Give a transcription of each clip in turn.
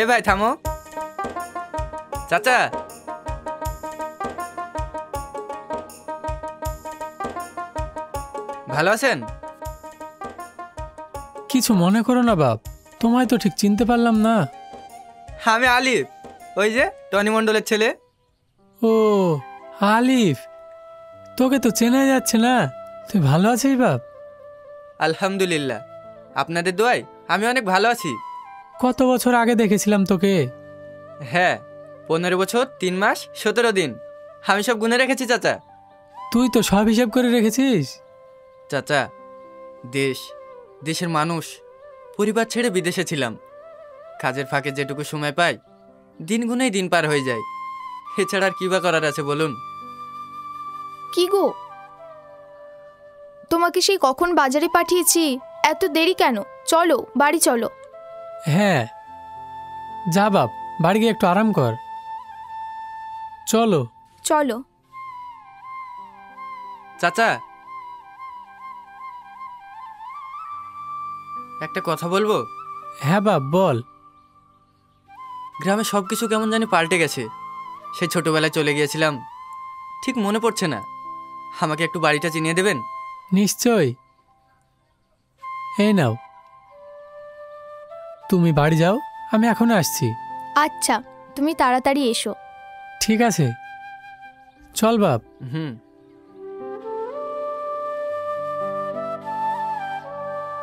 হে ভাই থামো। চাচা, ভালো আছেন? কিছু মনে করো না বাপ, তোমায় তো ঠিক চিনতে পারলাম না। আমি আলিফ, ওই যে টনি মণ্ডলের ছেলে। ও আলিফ, তোকে তো চেনা যাচ্ছে না। তুই ভালো আছিস বাপ? আলহামদুলিল্লাহ, আপনাদের দোয়ায় আমি অনেক ভালো আছি। কত বছর আগে দেখেছিলাম তোকে। হ্যাঁ, 15 বছর 3 মাস 17 দিন, আমি সব গুনে রেখেছি চাচা। তুই তো সব হিসাব করে রেখেছিস। চাচা, দেশের মানুষ, পরিবার ছেড়ে বিদেশে ছিলাম। কাজের ফাঁকে যেটুকু সময় পাই, দিন গুনেই দিন পার হয়ে যায়। এছাড়া আর কি বা করার আছে বলুন? কি গো, তোমাকে সেই কখন বাজারে পাঠিয়েছি, এত দেরি কেন? চলো বাড়ি চলো। হ্যাঁ যা বাপ, বাড়ি গিয়ে একটু আরাম কর। চলো চলো। চাচা, একটা কথা বলবো? হ্যাঁ বাপ বল। গ্রামে সব কিছু কেমন জানি পাল্টে গেছে। সেই ছোটবেলায় চলে গিয়েছিলাম, ঠিক মনে পড়ছে না। আমাকে একটু বাড়িটা চিনিয়ে দেবেন? নিশ্চয়, এই নাও। তুমি বাড়ি যাও, আমি এখনো আসছি। আচ্ছা, তুমি তাড়াতাড়ি এসো। ঠিক আছে, চল বাপ।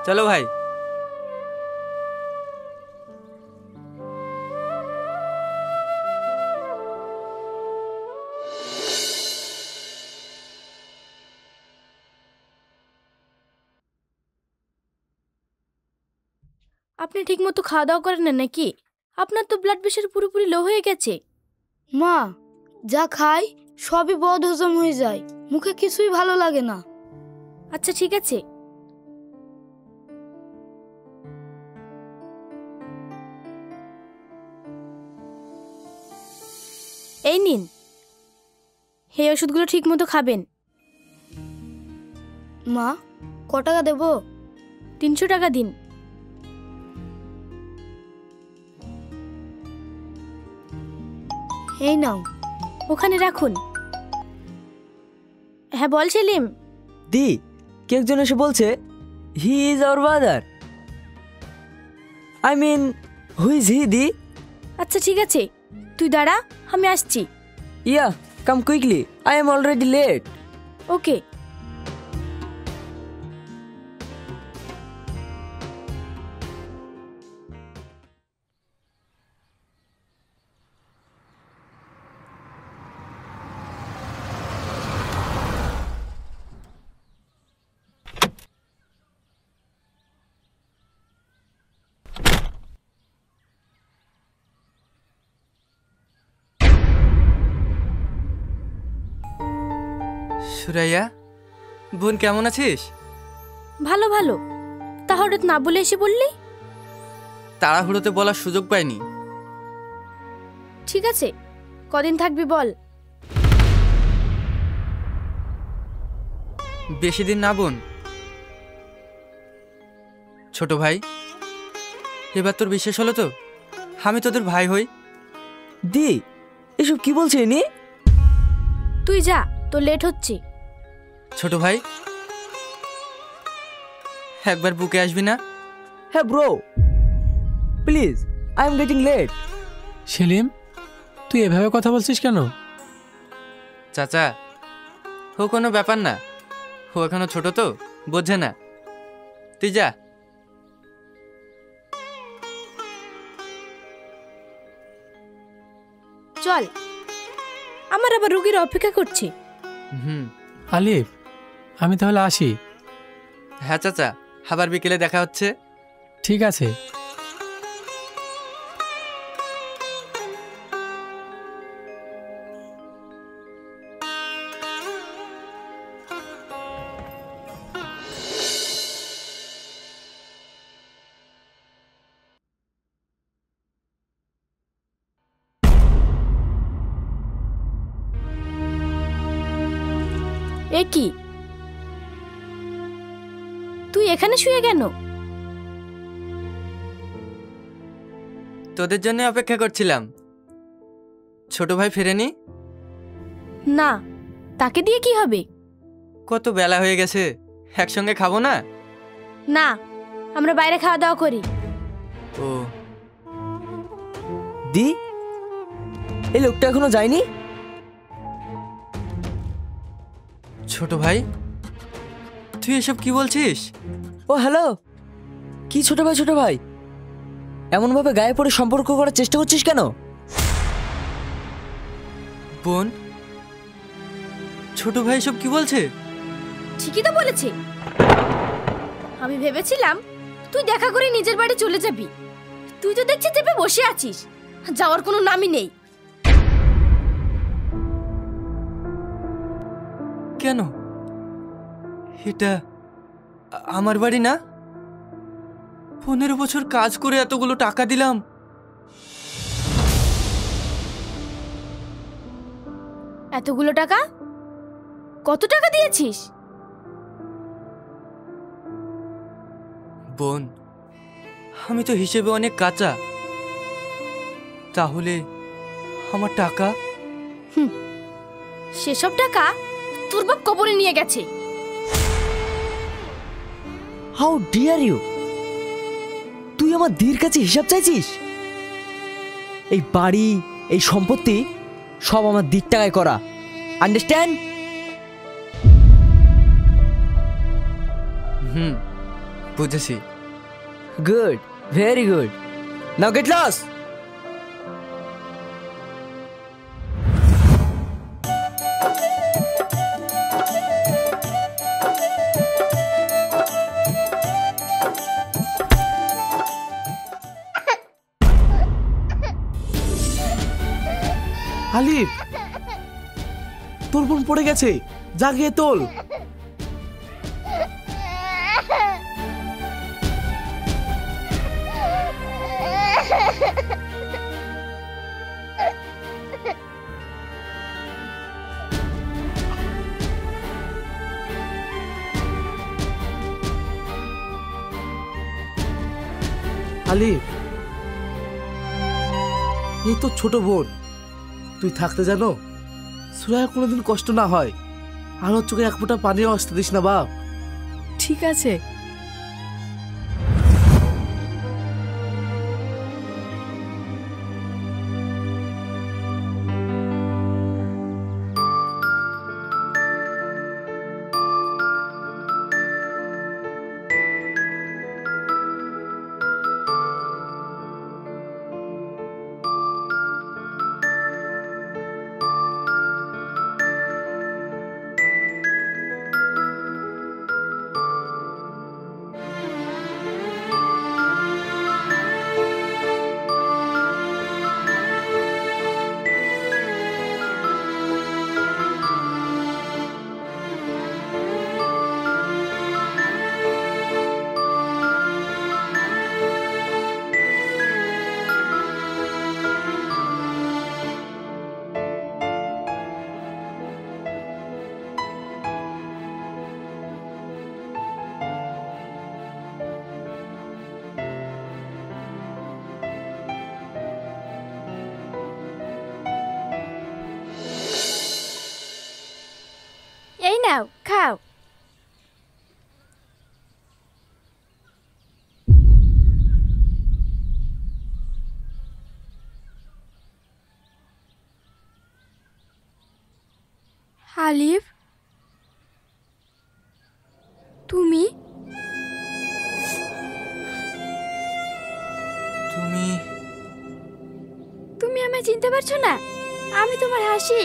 চলো ভাই। আপনি ঠিকমতো খাওয়া দাওয়া করেন না নাকি? আপনার তো ব্লাড প্রেশার পুরোপুরি লো হয়ে গেছে। মা, যা খাই সবই বদ হজম হয়ে যায়, মুখে কিছুই ভালো লাগে না। আচ্ছা ঠিক আছে। এই নিন, এই ওষুধগুলো ঠিক মতো খাবেন। মা, ক টাকা দেব? 300 টাকা দিন। এই নাও। ওখানে রাখুন। হ্যাঁ বল সেলিম। দি, কে একজন এসে বলছে he is our brother. I mean, who is he the? আচ্ছা ঠিক আছে, তুই দাঁড়া, আমি আসছি। Yeah, come quickly, I am already late. Okay. Suraiya, বোন কেমন আছিস? ভালো ভালো। তা হঠাৎ না বলে এসে বললি? তাড়াহুড়োতে বলার সুযোগ পাইনি। ঠিক আছে, কদিন থাকবি বল? বেশি দিন না বোন। ছোট ভাই, এবার তোর বিশ্বাস হলো তো আমি তোদের ভাই হই? দি, এসব কি বলছে ইনি? তুই যা, তোর লেট হচ্ছে। ছোট ভাই, একবার বুকে আসবি না? হ্যাঁ bro, please, I am getting late. Salim, তুই এভাবে কথা বলছিস কেন? চাচা, ও কোনো ব্যাপার না, ও এখনো ছোট তো, বোঝে না। তুই যা। চল, আমার আবার রোগীর অপেক্ষা করছে। আলিফ, আমি তাহলে আসি। হ্যাঁ চাচা, আবার বিকেলে দেখা হচ্ছে। ঠিক আছে। এ কি, তুই এখানে শুয়ে কেন? তোদের জন্য অপেক্ষা করছিলাম। ছোট ভাই ফেরেনি? না, তাকে দিয়ে কি হবে? কত বেলা হয়ে গেছে, একসঙ্গে খাবো না? না, আমরা বাইরে খাওয়া দাওয়া করি। ও, দি, এই লোকটা এখনো যায়নি? ছোট ভাই তুই এসব কি বলছিস? ও হ্যালো, কি ছোট ভাই ছোট ভাই, এমন ভাবে গায়ে পড়ে সম্পর্ক করার চেষ্টা করছিস কেন? বোন, ছোট ভাই সব কি বলছে? ঠিকই তো বলেছে। আমি ভেবেছিলাম তুই দেখা করে নিজের বাড়ি চলে যাবি, তুই তো দেখছি চেপে বসে আছিস, যাওয়ার কোনো নামই নেই। কেন? এটা আমার বাড়ি না? 15 বছর কাজ করে এতগুলো টাকা দিলাম। এতগুলো টাকা? কত টাকা দিয়েছিস? বোন, আমি তো হিসেবে অনেক কাঁচা, তাহলে আমার টাকা? সেসব টাকা তোর বাপ কবরে নিয়ে গেছে। হাউ ডিয়ার ইউ, তুই আমার দির কাছে হিসাব চাইছিস? এই বাড়ি, এই সম্পত্তি সব আমার দির টাকায় করা, আন্ডারস্ট্যান্ড? বুঝেছি। গুড, ভেরি গুড, নাও গেট লস্ট। আলিফ, তোর বোন পড়ে গেছে, যা গিয়ে তোল। আলিফ, এই তো ছোট বোন, তুই থাকতে জানো সুরায় কোনোদিন কষ্ট না হয়, আর ওর চোখে এক ফোঁটা পানিও আসতে দিস না বাপ। ঠিক আছে। এই নাও, খাও। আলিফ, তুমি? তুমি তুমি আমায় চিনতে পারছো না? আমি তোমার হাসি।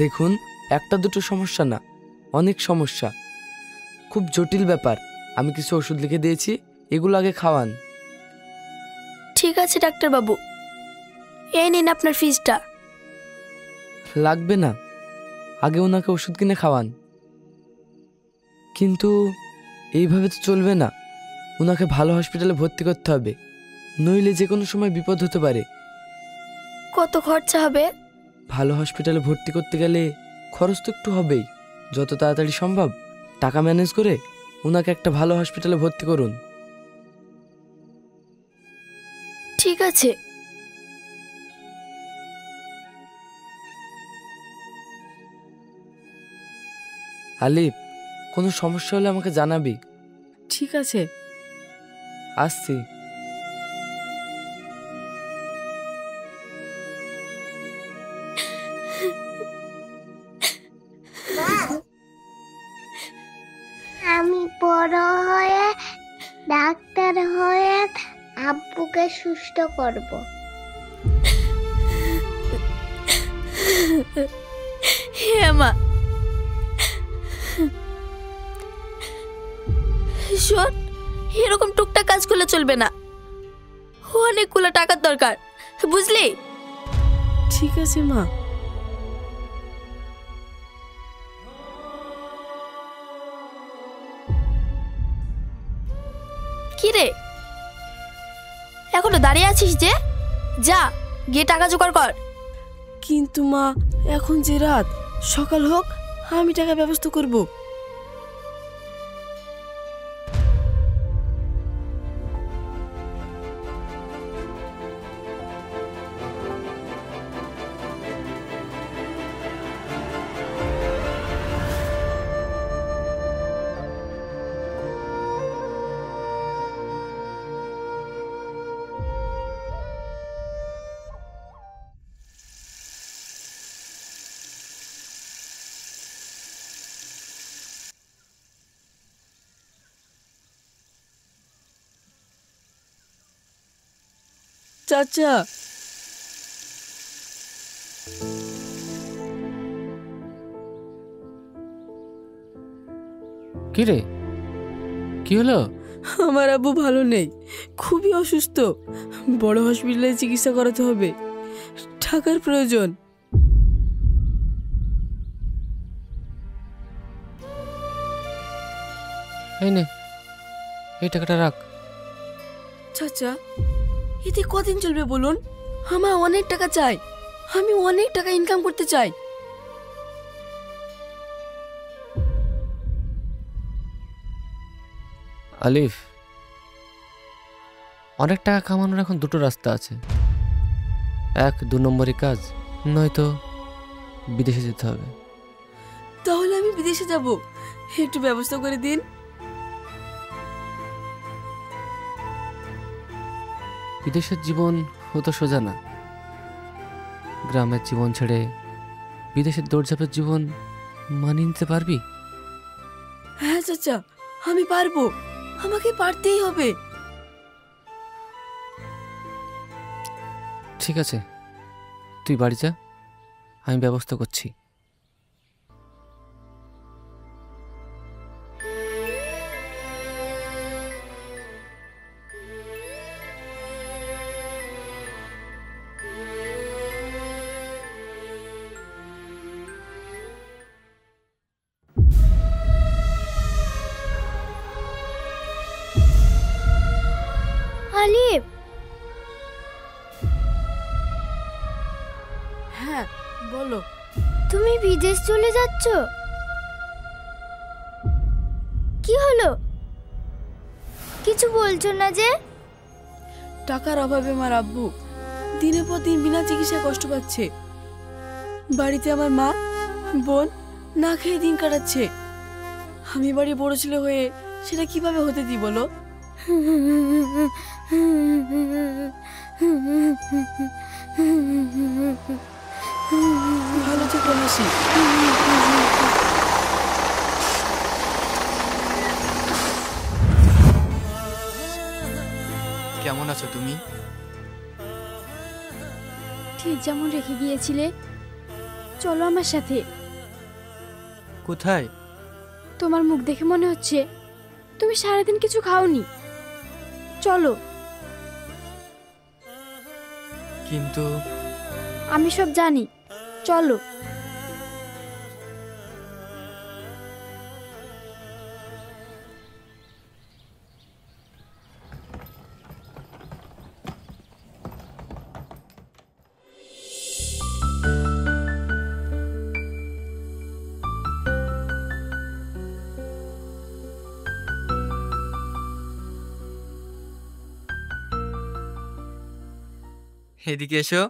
দেখুন, একটা দুটো সমস্যা না, অনেক সমস্যা, খুব জটিল ব্যাপার। আমি কিছু ওষুধ লিখে দিয়েছি, এগুলো আগে খাওয়ান। ঠিক আছে ডাক্তারবাবু, এই নিন আপনার ফিসটা। লাগবে না, আগে ওনাকে ওষুধ কিনে খাওয়ান। কিন্তু এইভাবে তো চলবে না, ওনাকে ভালো হসপিটালে ভর্তি করতে হবে, নইলে যে কোনো সময় বিপদ হতে পারে। কত খরচা হবে? ভালো হসপিটালে ভর্তি করতে গেলে খরচ তো একটু হবেই। যত তাড়াতাড়ি সম্ভব টাকা ম্যানেজ করে ওনাকে একটা ভালো হসপিটালে ভর্তি করুন। ঠিক আছে। আলিফ, কোনো সমস্যা হলে আমাকে জানাবি। ঠিক আছে। আসছি। আমি বড় হয়ে ডাক্তার হয়ে আব্বুকে সুস্থ করব। হ্যাঁ মা। শোন, এরকম টুকটাক কাজ করলে চলবে না, অনেকগুলো টাকার দরকার, বুঝলি? ঠিক আছে মা। কি রে, এখনো দাঁড়িয়ে আছিস যে? যা গিয়ে টাকা জোগাড় কর। কিন্তু মা, এখন যে রাত, সকাল হোক, আমি টাকা ব্যবস্থা করব। চাচা, কি রে, কি হলো? আমার আব্বু ভালো নেই, খুবই অসুস্থ, বড় হসপিটালে চিকিৎসা করাতে হবে, টাকার প্রয়োজন। এই নে, এই টাকাটা রাখ। চাচা, এতে কদিন চলবে বলুন? আমার অনেক টাকা চাই, আমি অনেক টাকা ইনকাম করতে চাই। আলিফ, অনেক টাকা কামানোর এখন দুটো রাস্তা আছে, এক 2 নম্বরই কাজ, নয়তো বিদেশে যেতে হবে। তাহলে আমি বিদেশে যাব, একটু ব্যবস্থা করে দিন। বিদেশের জীবন হতো সোজা না। গ্রামের জীবন ছেড়ে বিদেশের দৌড়ঝাঁপের জীবন মানিয়ে নিতে পারবি? হ্যাঁ চাচা, আমি পারবো, আমাকে পারতেই হবে। ঠিক আছে, তুই বাড়ি যা, আমি ব্যবস্থা করছি। আলিফ, হ্যাঁ বলো। তুমি বিদেশ চলে যাচ্ছ? কি হলো, কিছু বলছো না যে? টাকার অভাবে আমার আব্বু দিনের পর দিন বিনা চিকিৎসায় কষ্ট পাচ্ছে। বাড়িতে আমার মা বোন না খেয়ে দিন কাটাচ্ছে। আমি বাড়ি বড় ছেলে হয়ে সেটা কিভাবে হতে দিই বলো? ভালো থেকো হাসি। কেমন আছো তুমি? ঠিক যেমন রেখে গিয়েছিলে। চলো আমার সাথে। কোথায়? তোমার মুখ দেখে মনে হচ্ছে তুমি সারাদিন কিছু খাওনি। চলো। কিন্তু আমি সব জানি, চলো। এদিকে এসো।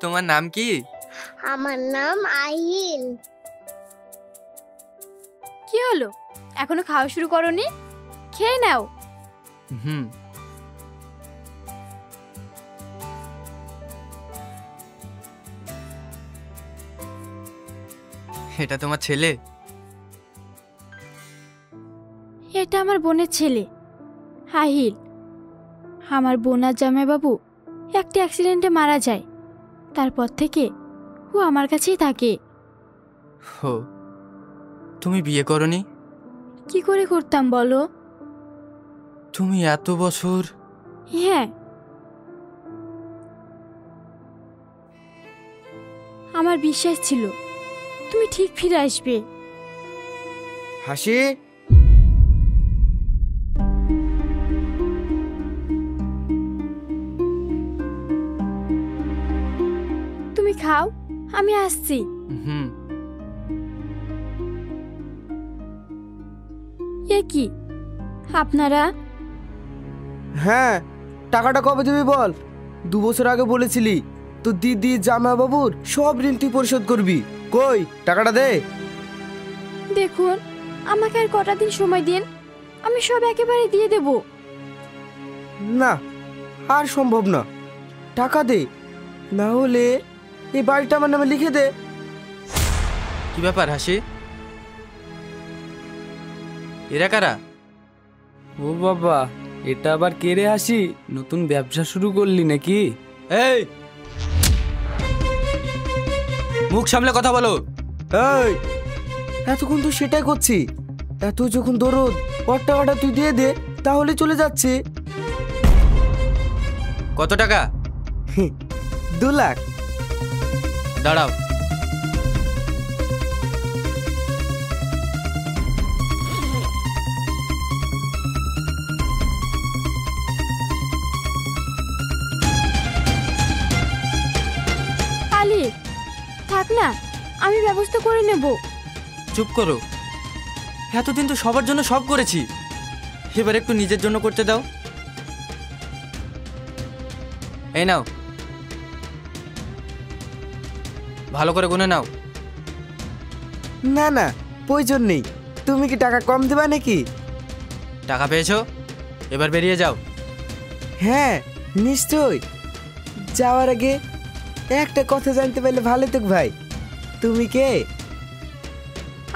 তোমার নাম কি? আমার নাম আহিল। কি হলো, এখনো খাওয়া শুরু করনি? খেয়ে নাও। হুম। এটা তোমার ছেলে? এটা আমার বোনের ছেলে আহিল। আমার বোন আর জামাইবাবু একটা অ্যাক্সিডেন্টে মারা যায়, তারপর থেকে ও আমার কাছেই থাকে। হো, তুমি বিয়ে করনি? কি করে করতাম বলো? তুমি এত বছর। হ্যাঁ, আমার বিশ্বাস ছিল তুমি ঠিক ফিরে আসবে। হাসি, তুমি খাও, আমি আসছি। হুম। এ কি আপনারা? হ্যাঁ, টাকাটা কবে দিবি বল? 2 বছর আগে বলেছিলি তো দিদি জামা বাবুর সব ঋণ তুই পরিশোধ করবি। কই টাকাটা দে। দেখুন, আমাকে আর কটা দিন সময় দিন, আমি সব একেবারে দিয়ে দেব। না, আর সম্ভব না। টাকা দে, না হলে এই বাড়িটা আমার নামে লিখে দে। কি ব্যাপার হাসি? এরা কারা? ও বাবা, এটা আবার কে রে হাসি? নতুন ব্যবসা শুরু করলি নাকি? এই, মুখ সামলে কথা বলো। এই, এতক্ষণ তো সেটাই করছি। এত যখন দরদ, ওর টাকাটা তুই দিয়ে দে, তাহলে চলে যাচ্ছে। কত টাকা? 2 লাখ। দাঁড়াও। আলি, থাক না, আমি ব্যবস্থা করে নেব। চুপ করো। এতদিন তো সবার জন্য সব করেছি, এবার একটু নিজের জন্য করতে দাও। এই নাও, ভালো করে গুনে নাও। না না, প্রয়োজন নেই। তুমি কি টাকা কম দেবা নাকি? টাকা পেয়েছো, এবার বেরিয়ে যাও। হ্যাঁ নিশ্চয়। যাওয়ার আগে একটা কথা জানতে পারলে ভালো তো ভাই। তুমি কে?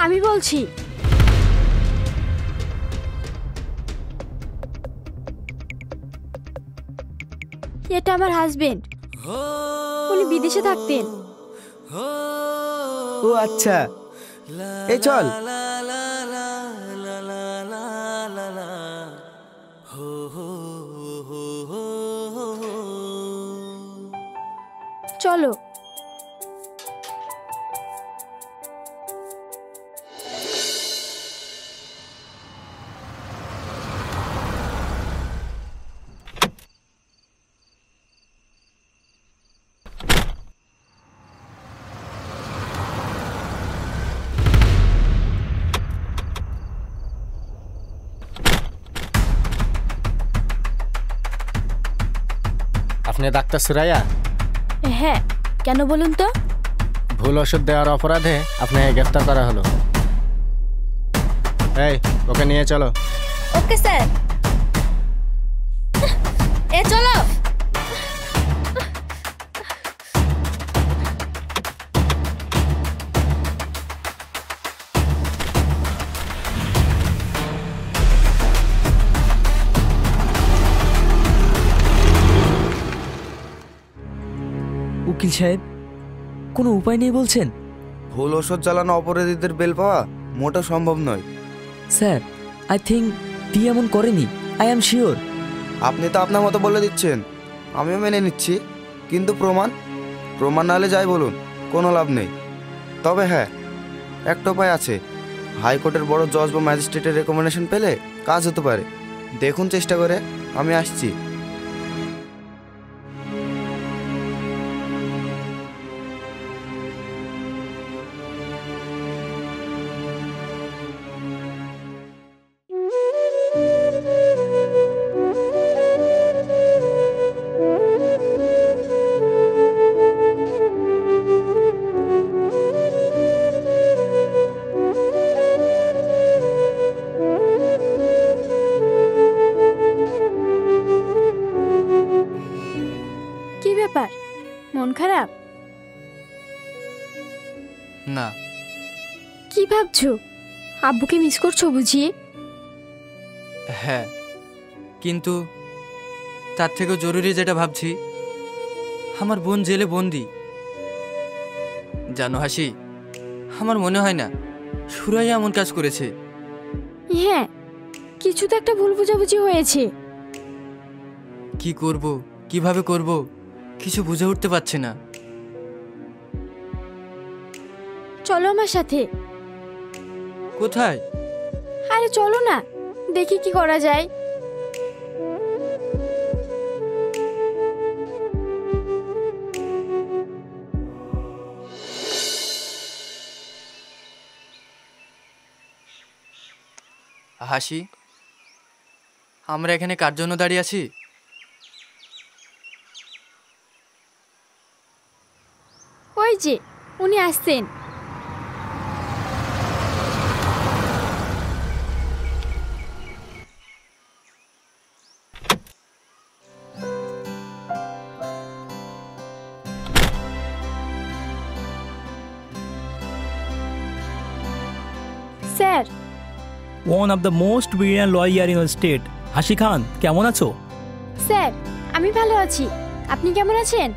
আমি বলছি। এটা আমার হাজবেন্ড, উনি বিদেশে থাকতেন। ও আচ্ছা, এই চল। চলো। আপনি ডাক্তার সুরাইয়া? হ্যাঁ, কেন বলুন তো? ভুল ওষুধ দেওয়ার অপরাধে আপনাকে গ্রেফতার করা হলো। এই, ওকে নিয়ে চলো। Okay sir. এ চলো। উকিল সাহেব, কোনো উপায় নেই বলছেন? ভুল ওষুধ চালানো অপরাধীদের বেল পাওয়া মোটা সম্ভব নয়। স্যার, আই থিঙ্ক টি এমন করেনি। I am sure. আপনি তো আপনার মতো বলে দিচ্ছেন, আমিও মেনে নিচ্ছি, কিন্তু প্রমাণ না হলে যাই বলুন, কোনো লাভ নেই। তবে হ্যাঁ, একটা উপায় আছে। হাইকোর্টের বড় জজ বা ম্যাজিস্ট্রেটের রেকমেন্ডেশন পেলে কাজ হতে পারে। দেখুন চেষ্টা করে, আমি আসছি। কি ব্যাপার, মন খারাপ? না। কি ভাবছো? আব্বুকে মিস করছো বুঝি? হ্যাঁ, কিন্তু তার থেকেও জরুরি যেটা ভাবছি, আমার বোন জেলে বন্দি। জানো হাসি, আমার মনে হয় না সুরাইয়া এমন কাজ করেছে। হ্যাঁ, কিছু তো একটা ভুল বোঝাবুঝি হয়েছে। কি করব, কিভাবে করব, কিছু বুঝে উঠতে পারছি না। চলো আমার সাথে। কোথায়? আরে চলো না, দেখি কি করা যায়। হাসি, আমরা এখানে কার জন্য দাঁড়িয়ে আছি? ওই যে উনি আসছেন। Sir, one of the most brilliant lawyer in state, হাসি খান, কেমন আছো? স্যার আমি ভালো আছি, আপনি কেমন আছেন?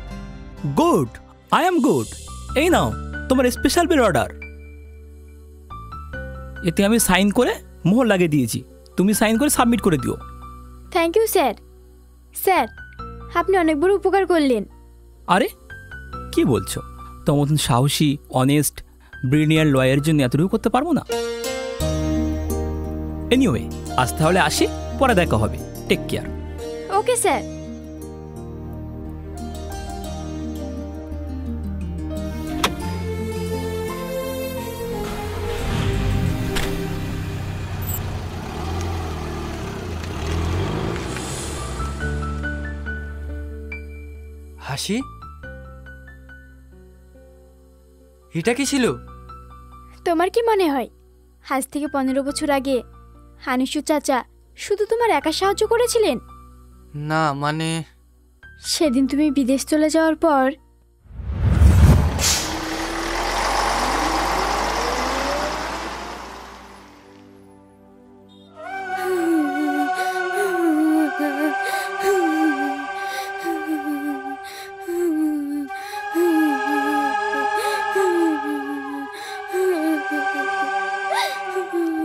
Good, I am good. এই নাও তোমার স্পেশাল বিল অর্ডার। এতে আমি সাইন করে মোহর লাগিয়ে দিয়েছি, তুমি সাইন করে সাবমিট করে দিও। Thank you sir. স্যার আপনি অনেক বড় উপকার করলেন। আরে কি বলছো, তোমার মতন সাহসী, অনেস্ট, ব্রিলিয়ান্ট লয়ারের জন্য এতটুকু করতে পারবো না? এনিওয়ে, আজ তাহলে আসি, পরে দেখা হবে। Take care. Okay sir. হাসি, এটা কি ছিল? তোমার কি মনে হয় আজ থেকে 15 বছর আগে হানিসু চাচা শুধু তোমার একা সাহায্য করেছিলেন? না মানে, সেদিন তুমি বিদেশ চলে যাওয়ার পর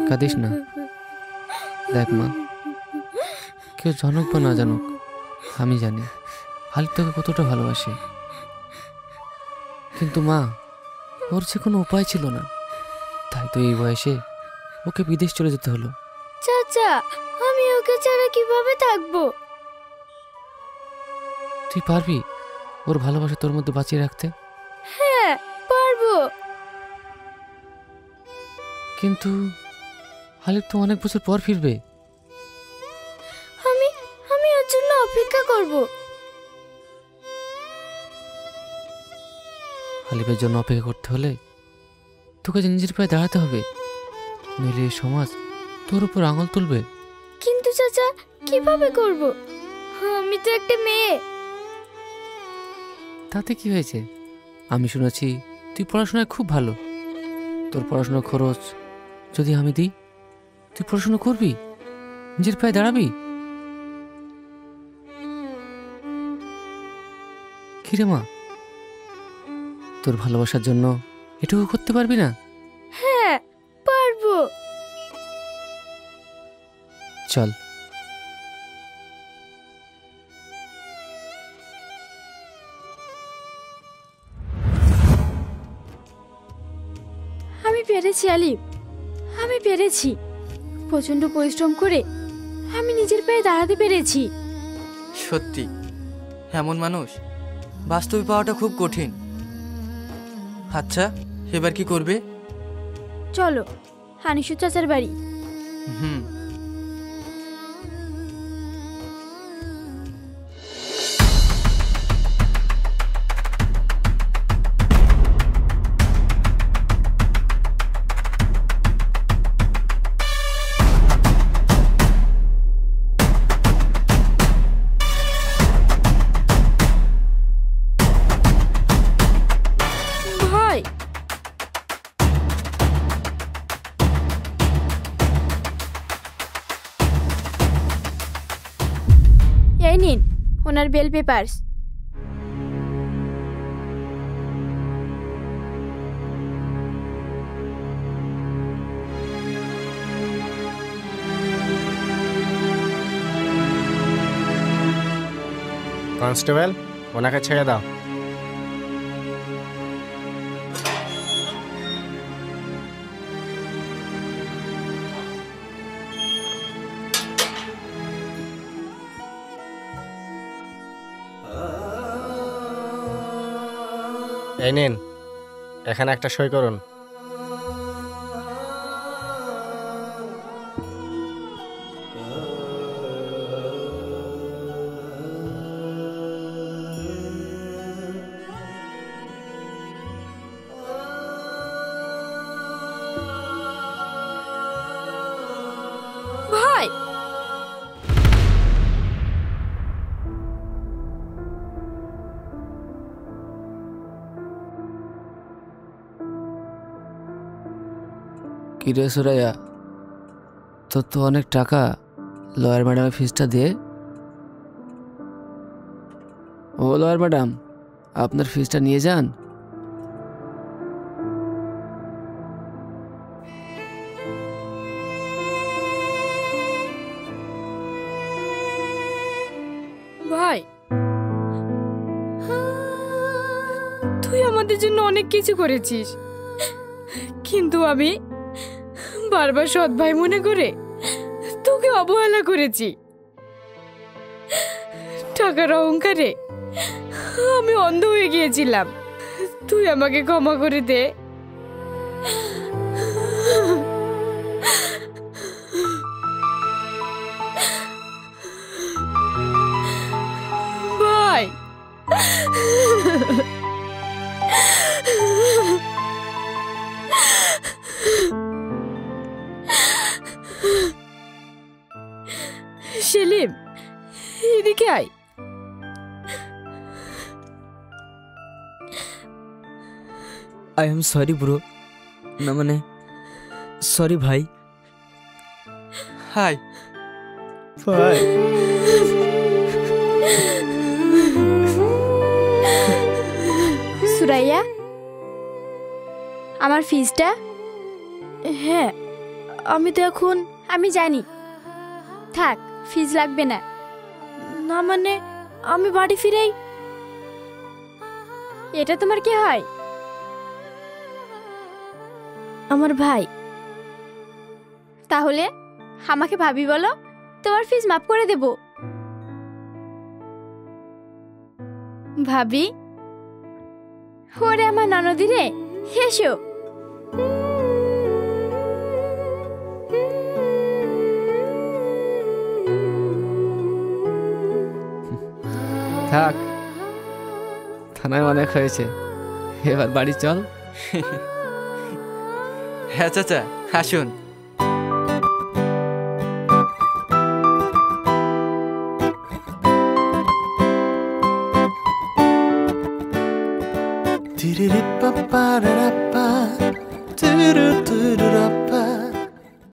কাঁদিস না। দেখ মা, কেউ জানুক বা না জানুক, আমি জানি হালিফ তোকে কতটা ভালোবাসে। কিন্তু মা, ওর যে কোনো উপায় ছিল না, তাই তো এই বয়সে ওকে বিদেশ চলে যেতে হলো। চাচা, আমি ওকে ছাড়া কিভাবে থাকবো? তুই পারবি ওর ভালোবাসা তোর মধ্যে বাঁচিয়ে রাখতে? হ্যাঁ পারবো। কিন্তু হালিফ তো অনেক বছর পর ফিরবে। আমি ওর জন্য অপেক্ষা করব। হালিফের জন্য অপেক্ষা করতে হলে তোকে যে নিজের পায়ে দাঁড়াতে হবে, নইলে এই সমাজ তোর উপর আঙুল তুলবে। কিন্তু চাচা, কিভাবে করব? আমি তো একটা মেয়ে। তাতে কি হয়েছে? আমি শুনেছি তুই পড়াশোনায় খুব ভালো। তোর পড়াশোনার খরচ যদি আমি দিই, তুই পড়াশোনা করবি, নিজের পায়ে দাঁড়াবি। কিরে মা, তোর ভালোবাসার জন্য এটুকু করতে পারবি না? হ্যাঁ পারবো। চল। পেরেছি আলিফ, আমি পেরেছি। প্রচণ্ড পরিশ্রম করে আমি নিজের পায়ে দাঁড়াতে পেরেছি। সত্যি এমন মানুষ বাস্তবে পাওয়াটা খুব কঠিন। আচ্ছা, এবার কি করবে? চলো হানিসু চাচার বাড়ি। হুম। ভাই, এই নিন ওনার বেল পেপারস। কনস্টেবল, ওনাকে ছেড়ে দাও। এই নিন, এখানে একটা সই করুন। ভাই, কিরে সুরাইয়া, তোর তো অনেক টাকা, লয়ার ম্যাডামের ফিসটা দিয়ে। ও লয়ার ম্যাডাম, আপনার ফিসটা নিয়ে যান। ভাই, তুই আমাদের জন্য অনেক কিছু করেছিস, কিন্তু আমি বারবার সৎ ভাই মনে করে তোকে অবহেলা করেছি। টাকার অহংকারে আমি অন্ধ হয়ে গিয়েছিলাম। তুই আমাকে ক্ষমা করে দে। ভাই, সেলিম, এদিকে আয়। আই এম সরি ব্রো, না মানে সরি ভাই। হাই ভাই, সুরাইয়া, আমার ফিসটা। হ্যাঁ, আমি তো এখন। আমি জানি, থাক, ফিস লাগবে না। না মানে আমি বাড়ি ফিরেই। এটা তোমার কি হয়? আমার ভাই। তাহলে আমাকে ভাবি বলো, তোমার ফিস মাফ করে দেব। ভাবি, ওরে আমার ননদি রে, এসো। থাক, থানায় অনেক হয়েছে, এবার বাড়ি চল। হ্যাঁ চাচা, আসুন। Dee-dee-dee-ba-ba-da-da-ba, doo-doo-doo-doo-da.